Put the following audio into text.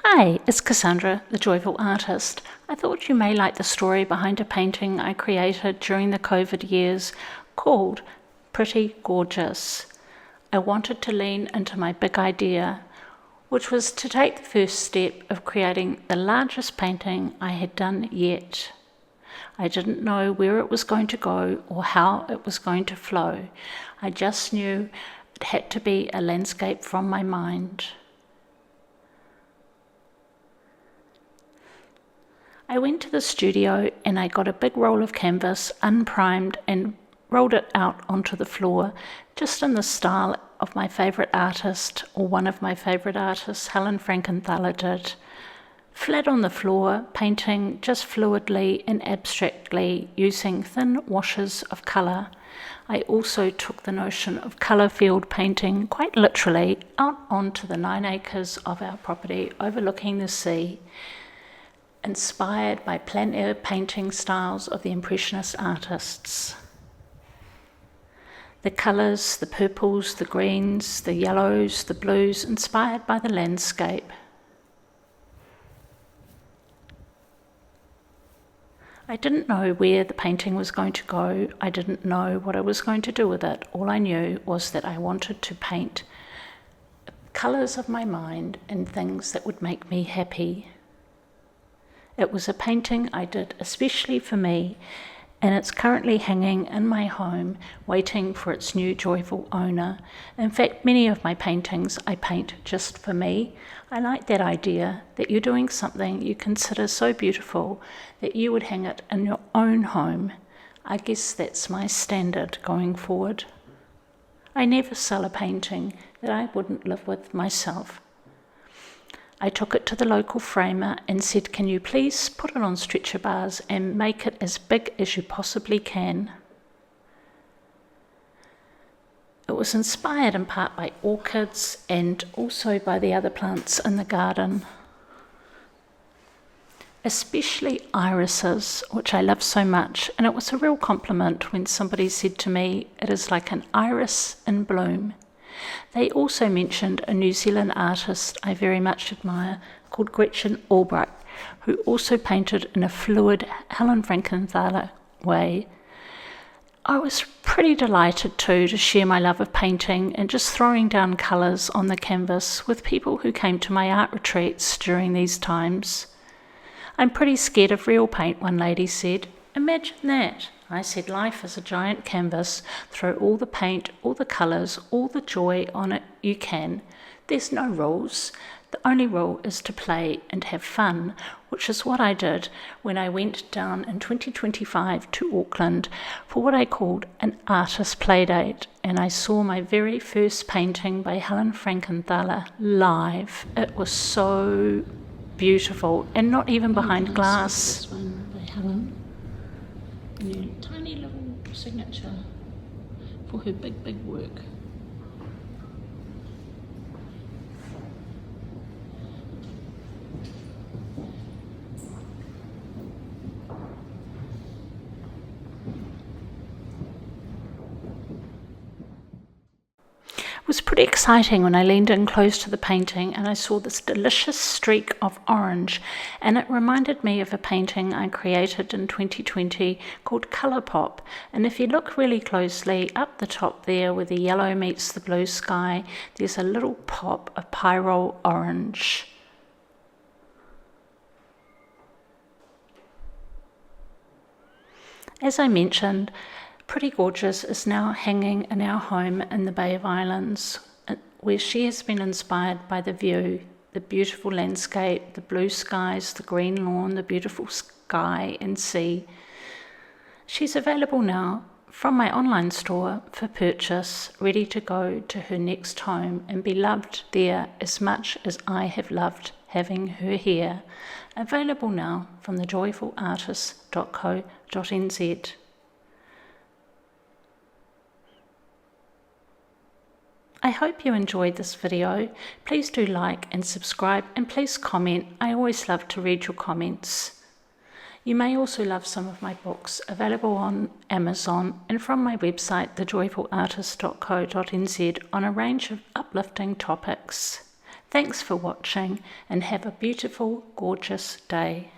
Hi, it's Cassandra, the Joyful Artist. I thought you may like the story behind a painting I created during the COVID years called Pretty Gorgeous. I wanted to lean into my big idea, which was to take the first step of creating the largest painting I had done yet. I didn't know where it was going to go or how it was going to flow. I just knew it had to be a landscape from my mind. I went to the studio and I got a big roll of canvas, unprimed, and rolled it out onto the floor, just in the style of my favourite artist, or one of my favourite artists, Helen Frankenthaler did. Flat on the floor, painting just fluidly and abstractly using thin washes of colour. I also took the notion of colour field painting quite literally out onto the 9 acres of our property overlooking the sea, inspired by plein air painting styles of the Impressionist artists. The colours, the purples, the greens, the yellows, the blues, inspired by the landscape. I didn't know where the painting was going to go. I didn't know what I was going to do with it. All I knew was that I wanted to paint colours of my mind and things that would make me happy. It was a painting I did especially for me, and it's currently hanging in my home, waiting for its new joyful owner. In fact, many of my paintings I paint just for me. I like that idea that you're doing something you consider so beautiful that you would hang it in your own home. I guess that's my standard going forward. I never sell a painting that I wouldn't live with myself. I took it to the local framer and said, "Can you please put it on stretcher bars and make it as big as you possibly can?" It was inspired in part by orchids and also by the other plants in the garden, especially irises, which I love so much, and it was a real compliment when somebody said to me, "It is like an iris in bloom." They also mentioned a New Zealand artist I very much admire called Gretchen Albright, who also painted in a fluid Helen Frankenthaler way. I was pretty delighted too to share my love of painting and just throwing down colours on the canvas with people who came to my art retreats during these times. "I'm pretty scared of real paint," one lady said. "Imagine that." I said, "Life is a giant canvas. Throw all the paint, all the colours, all the joy on it you can. There's no rules. The only rule is to play and have fun," which is what I did when I went down in 2025 to Auckland for what I called an artist playdate, and I saw my very first painting by Helen Frankenthaler live. It was so beautiful, and not even behind glass. This one by Helen. Tiny little signature for her big work. It was pretty exciting when I leaned in close to the painting and I saw this delicious streak of orange, and it reminded me of a painting I created in 2020 called Colour Pop. And if you look really closely up the top there where the yellow meets the blue sky, there's a little pop of pyrrole orange. As I mentioned, Pretty Gorgeous is now hanging in our home in the Bay of Islands, where she has been inspired by the view, the beautiful landscape, the blue skies, the green lawn, the beautiful sky and sea. She's available now from my online store for purchase, ready to go to her next home and be loved there as much as I have loved having her here. Available now from thejoyfulartist.co.nz. I hope you enjoyed this video. Please do like and subscribe, and please comment. I always love to read your comments. You may also love some of my books available on Amazon and from my website thejoyfulartist.co.nz on a range of uplifting topics. Thanks for watching and have a beautiful, gorgeous day.